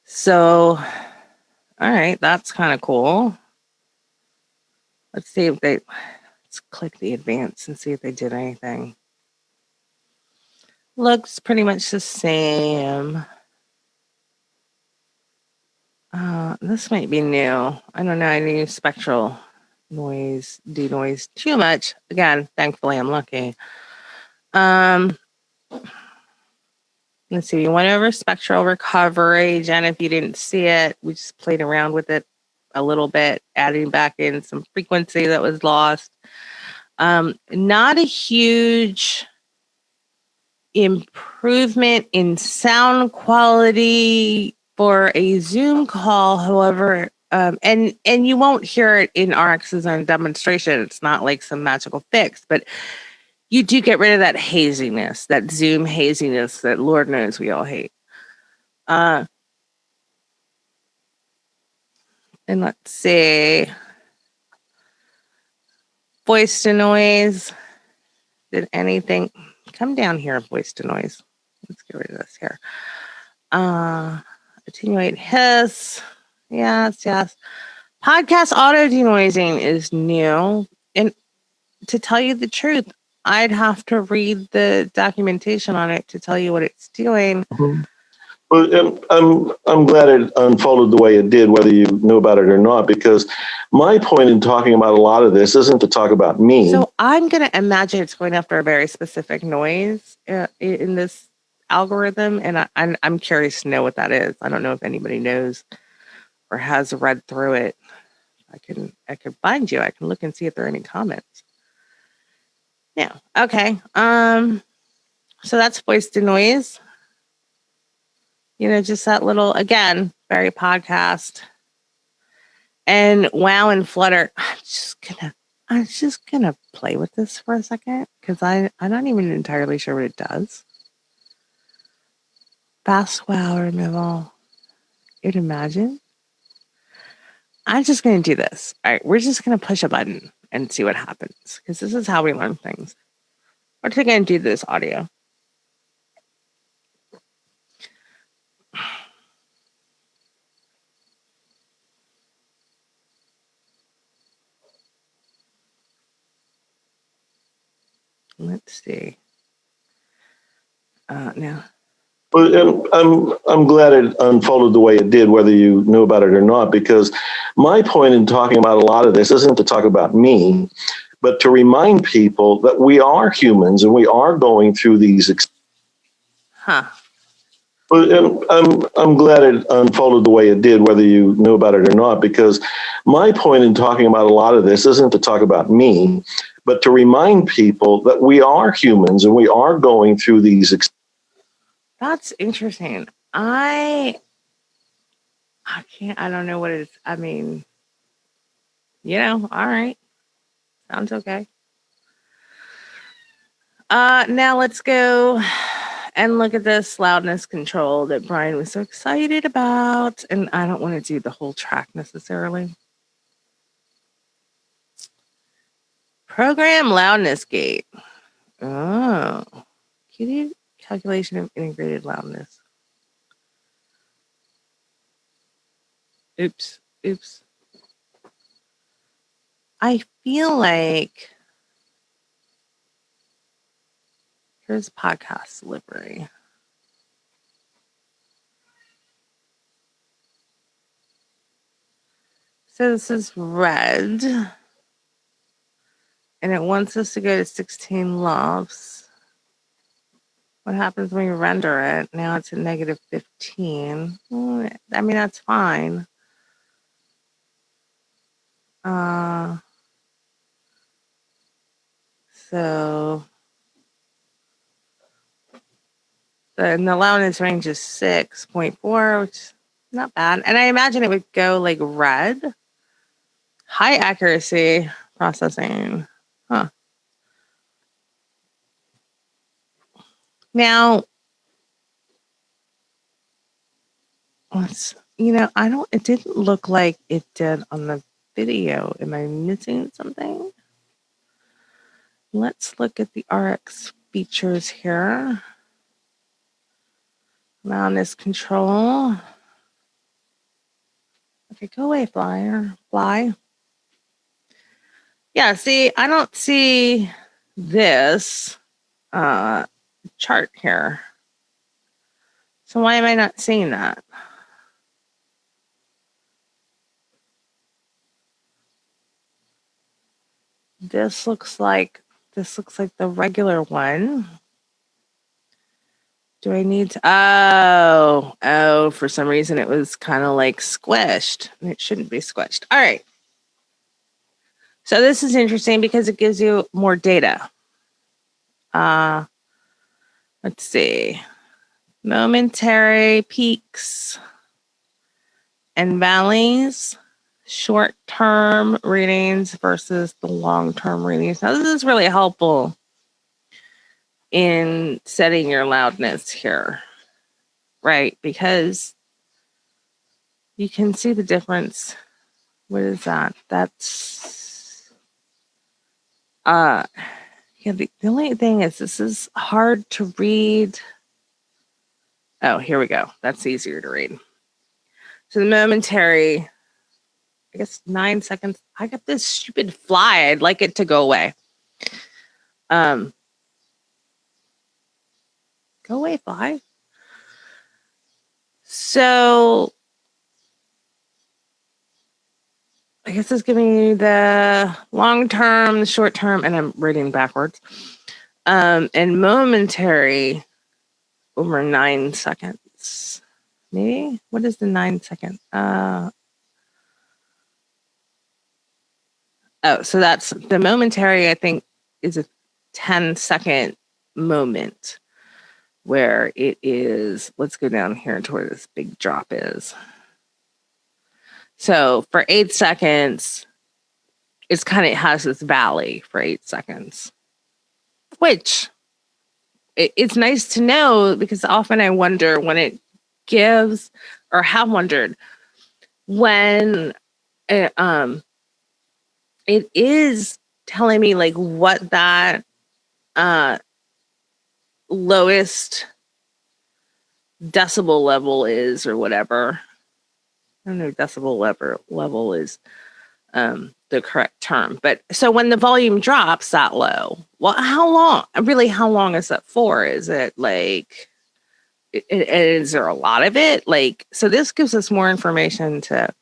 So, all right, that's kind of cool. Let's see if let's click the advanced and see if they did anything. Looks pretty much the same. This might be new. I don't know. I didn't use spectral noise, denoise too much. Again, thankfully, I'm lucky. Let's see. We went over spectral recovery. Jen, if you didn't see it, we just played around with it a little bit, adding back in some frequency that was lost. Not a huge improvement in sound quality for a Zoom call, however, and you won't hear it in RX's own demonstration. It's not like some magical fix, but you do get rid of that haziness, that Zoom haziness that Lord knows we all hate. And let's see. Voice to noise. Did anything come down here? Voice to noise. Let's get rid of this here. Attenuate hiss. Yes. Podcast auto denoising is new. And to tell you the truth, I'd have to read the documentation on it to tell you what it's doing. Mm-hmm. Well, I'm glad it unfolded the way it did, whether you knew about it or not, because my point in talking about a lot of this isn't to talk about me. So I'm going to imagine it's going after a very specific noise in this algorithm, and I'm curious to know what that is. I don't know if anybody knows or has read through it. I can find you. I can look and see if there are any comments. Yeah. Okay. So that's voice to noise. Just that little, again, very podcast. And wow and flutter. I'm just gonna play with this for a second because I'm not even entirely sure what it does. Fast wow removal. You'd imagine. I'm just gonna do this. All right, we're just gonna push a button and see what happens because this is how we learn things. We're just gonna do this audio. Let's see. Now. Well, I'm glad it unfolded the way it did, whether you knew about it or not, because my point in talking about a lot of this isn't to talk about me, but to remind people that we are humans and we are going through these. Well, I'm glad it unfolded the way it did, whether you knew about it or not, because my point in talking about a lot of this isn't to talk about me, but to remind people that we are humans and we are going through these. That's interesting. I can't. I don't know what it is. I mean, all right. Sounds okay. Now let's go and look at this loudness control that Brian was so excited about. And I don't want to do the whole track necessarily. Program loudness gate. Oh, QD calculation of integrated loudness. Oops. I feel like here's podcast delivery. So this is red. And it wants us to go to 16 lofts. What happens when you render it? Now it's at negative 15. I mean, that's fine. So the loudness range is 6.4, which is not bad. And I imagine it would go like red. High accuracy processing. Huh. Now, it didn't look like it did on the video. Am I missing something? Let's look at the RX features here. Loudness control. Okay, go away, fly. Yeah, see, I don't see this chart here. So why am I not seeing that? This looks like the regular one. Do I need to? Oh, for some reason it was kind of like squished. It shouldn't be squished. All right. So this is interesting because it gives you more data. Let's see. Momentary peaks and valleys, short-term readings versus the long-term readings. Now, this is really helpful in setting your loudness here, right? Because you can see the difference. What is that? That's the only thing is this is hard to read. Oh, here we go. That's easier to read. So the momentary, I guess 9 seconds. I got this stupid fly. I'd like it to go away. Go away, fly. So I guess it's giving you the long term, the short term, and I'm reading backwards. And momentary over 9 seconds. Maybe? What is the 9 second? Oh, so that's the momentary, I think, is a 10-second moment where it is, let's go down here to where this big drop is. So for 8 seconds, it has this valley for 8 seconds, which it's nice to know, because often I wonder when it gives, or have wondered when it, it is telling me like what that lowest decibel level is or whatever. I don't know if decibel level is the correct term. But so when the volume drops that low, well, how long is that for? Is it like, is there a lot of it? Like, so this gives us more information to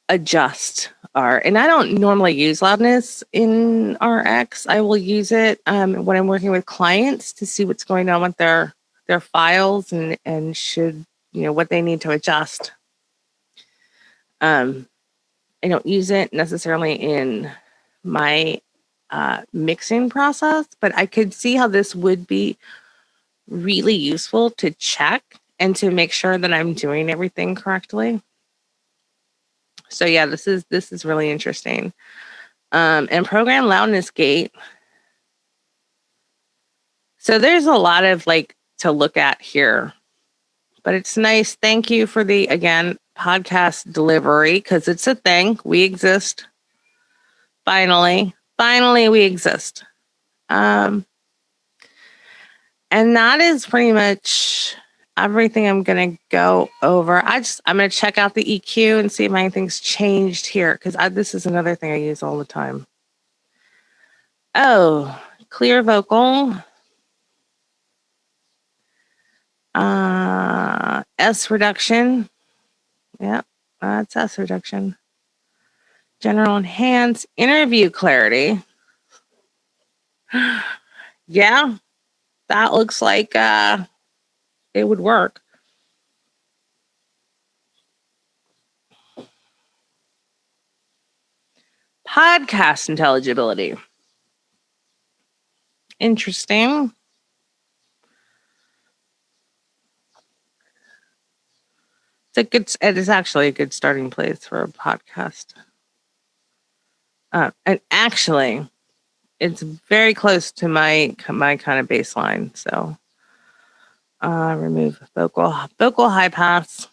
adjust and I don't normally use loudness in RX. I will use it when I'm working with clients to see what's going on with their files and should, what they need to adjust. I don't use it necessarily in my mixing process, but I could see how this would be really useful to check and to make sure that I'm doing everything correctly. So yeah, this is really interesting. And program loudness gate. So there's a lot of to look at here, but it's nice. Thank you for the, again, podcast delivery, because it's a thing. We exist. Finally we exist. And that is pretty much everything I'm going to go over. I'm going to check out the EQ and see if anything's changed here, because this is another thing I use all the time. Oh, clear vocal. S reduction. Yep, that's S reduction. General enhance, interview clarity. Yeah, that looks like it would work. Podcast intelligibility. Interesting. It is actually a good starting place for a podcast. And actually, it's very close to my kind of baseline. So, remove vocal high pass.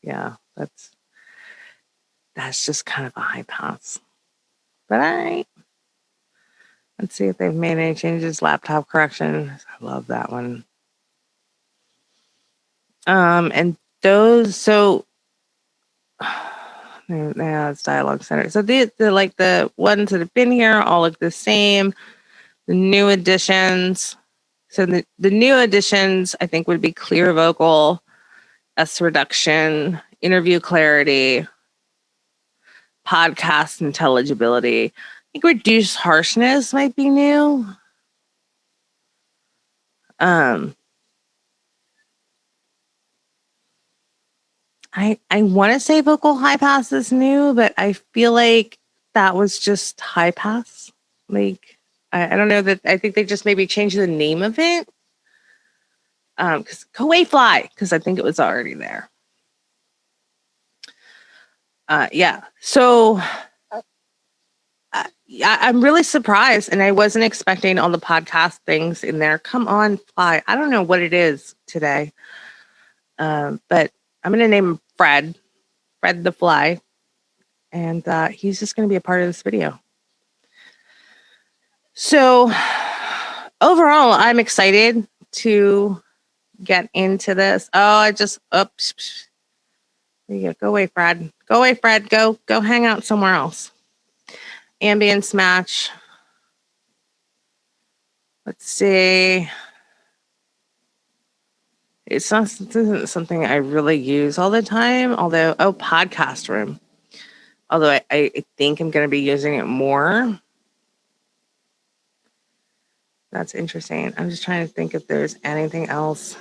Yeah, that's just kind of a high pass. But let's see if they've made any changes. Laptop correction. I love that one. And those, so yeah, it's dialogue center. So the ones that have been here all look the same. The new additions. So the new additions, I think, would be clear vocal, S reduction, interview clarity, podcast intelligibility. I think reduced harshness might be new. I want to say vocal high pass is new, but I feel like that was just high pass. Like, I don't know that. I think they just maybe changed the name of it. Because go away fly, because I think it was already there. Yeah. So I'm really surprised, and I wasn't expecting all the podcast things in there. Come on, fly. I don't know what it is today. But I'm going to name him Fred the Fly. And he's just going to be a part of this video. So overall, I'm excited to get into this. Oops. There you go. Go away, Fred. Go away, Fred. Go hang out somewhere else. Ambience match. Let's see. This isn't something I really use all the time. Although, podcast room. Although I think I'm going to be using it more. That's interesting. I'm just trying to think if there's anything else.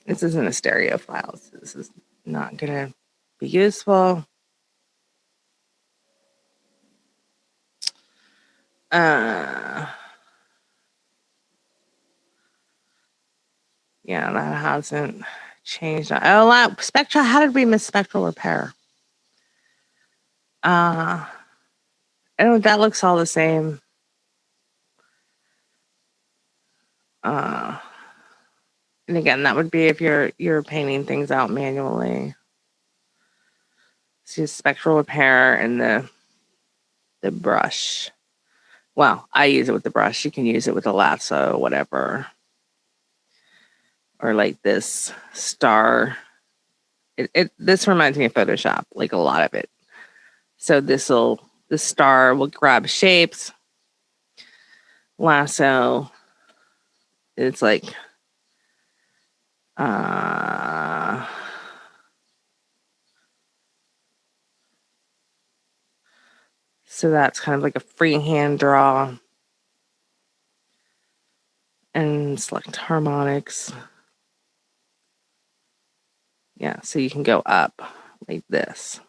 This isn't a stereo file, so this is not going to be useful. Yeah, that hasn't changed. Oh, Spectral. How did we miss Spectral Repair? I don't. That looks all the same. And again, that would be if you're painting things out manually. So Spectral Repair and the brush. Well, I use it with the brush. You can use it with a lasso, whatever. Or like this star. This reminds me of Photoshop, like a lot of it. So the star will grab shapes. Lasso. It's like so that's kind of like a freehand draw. And select harmonics. Yeah, so you can go up like this.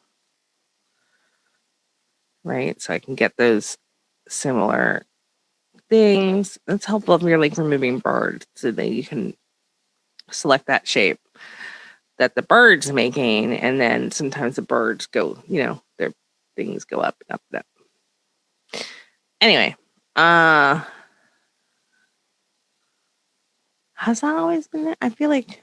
Right? So I can get those similar things. It's helpful if you're like removing birds so that you can select that shape that the bird's making. And then sometimes the birds go, their things go up and up and up. Anyway, has that always been there? I feel like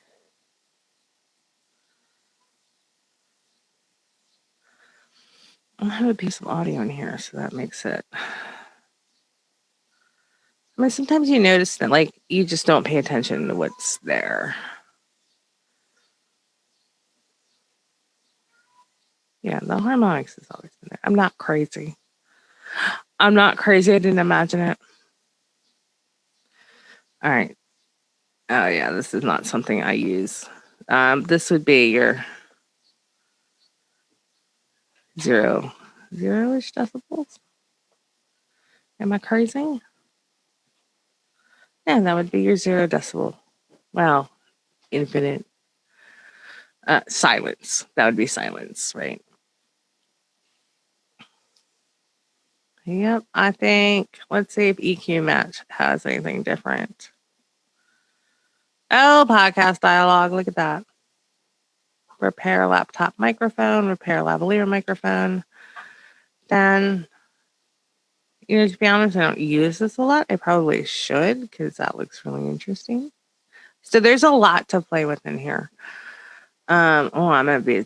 I have a piece of audio in here, so that makes it. I mean, sometimes you notice that, like, you just don't pay attention to what's there. Yeah, the harmonics has always been there. I'm not crazy. I didn't imagine it. All right. Oh, yeah, this is not something I use. This would be your zero-ish decibels. Am I crazy? Yeah, that would be your 0 decibel. Well, infinite. Silence. That would be silence, right? Yep, I think. Let's see if EQ Match has anything different. Oh, podcast dialogue. Look at that. Repair laptop microphone, repair lavalier microphone. Then, to be honest, I don't use this a lot. I probably should because that looks really interesting. So there's a lot to play with in here. I'm gonna be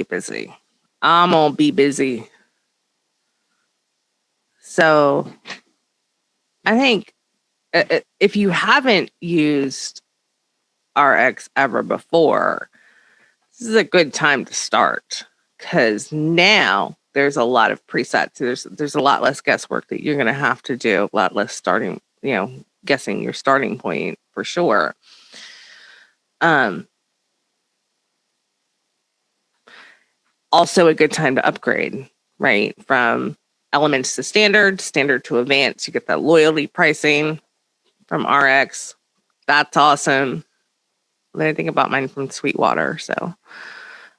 busy. I'm gonna be busy. So I think if you haven't used RX ever before, this is a good time to start because now there's a lot of presets. There's a lot less guesswork that you're going to have to do, a lot less starting, guessing your starting point for sure. Also a good time to upgrade, right? From elements to standard to advanced. You get that loyalty pricing from RX. That's awesome. Then I think about mine from Sweetwater. So,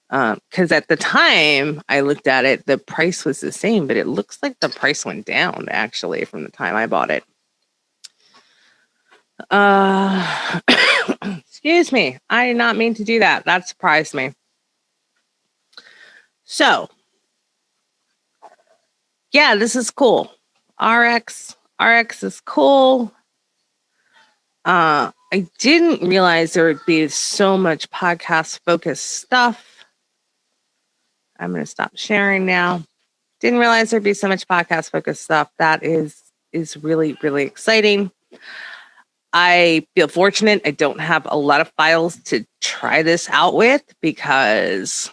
because at the time I looked at it, the price was the same, but it looks like the price went down actually from the time I bought it. Excuse me. I did not mean to do that. That surprised me. So, yeah, this is cool. RX is cool. I didn't realize there would be so much podcast focused stuff. I'm going to stop sharing now. Didn't realize there'd be so much podcast focused stuff. That is really, really exciting. I feel fortunate. I don't have a lot of files to try this out with because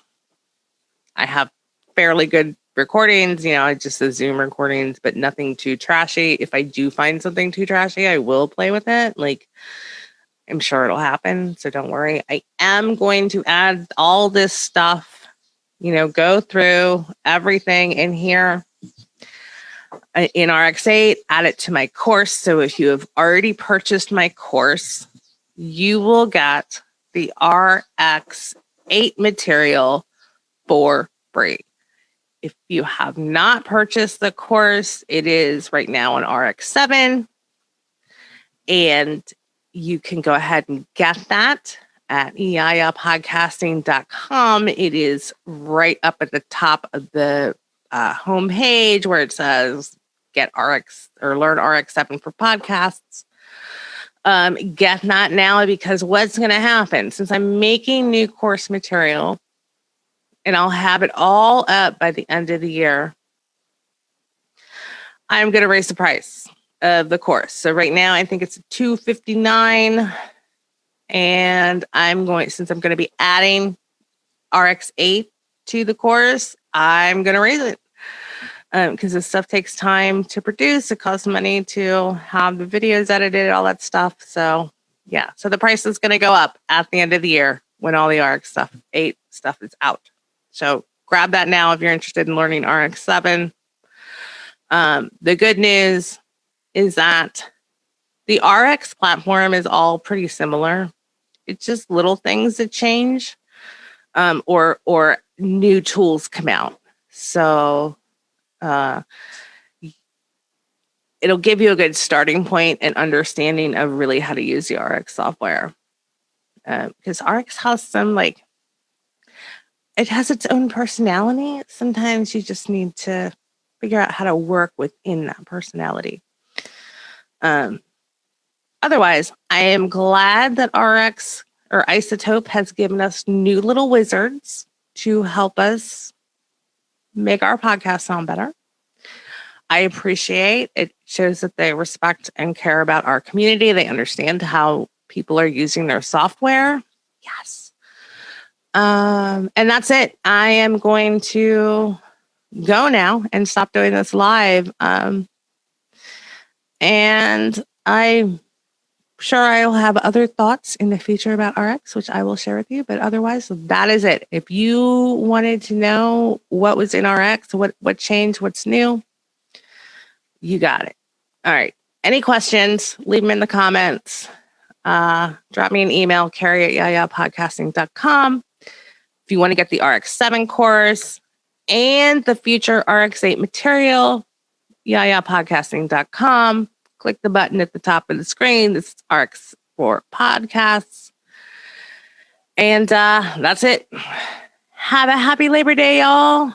I have fairly good recordings, just the Zoom recordings, but nothing too trashy. If I do find something too trashy, I will play with it. Like, I'm sure it'll happen. So don't worry. I am going to add all this stuff, go through everything in here in RX8, add it to my course. So if you have already purchased my course, you will get the RX8 material for free. If you have not purchased the course, it is right now on RX7. And you can go ahead and get that at eiyapodcasting.com. It is right up at the top of the homepage where it says get RX or learn RX7 for podcasts. Get that now, because what's going to happen, since I'm making new course material and I'll have it all up by the end of the year, I'm going to raise the price of the course. So right now I think it's $259, and since I'm going to be adding RX8 to the course, I'm going to raise it because this stuff takes time to produce. It costs money to have the videos edited, all that stuff. So yeah, so the price is going to go up at the end of the year when all the RX8 stuff is out. So grab that now if you're interested in learning RX7. The good news is that the RX platform is all pretty similar. It's just little things that change, or new tools come out. So it'll give you a good starting point and understanding of really how to use the RX software. Because RX has some, it has its own personality. Sometimes you just need to figure out how to work within that personality. Otherwise, I am glad that RX or iZotope has given us new little wizards to help us make our podcast sound better. I appreciate it. Shows that they respect and care about our community. They understand how people are using their software. Yes. And that's it. I am going to go now and stop doing this live. And I'm sure I'll have other thoughts in the future about RX, which I will share with you. But otherwise, that is it. If you wanted to know what was in RX, what changed, what's new, you got it. All right. Any questions, leave them in the comments. Drop me an email, carrie@yayapodcasting.com. If you want to get the RX7 course and the future RX8 material, yayapodcasting.com. Click the button at the top of the screen. This is RX for podcasts. And that's it. Have a happy Labor Day, y'all.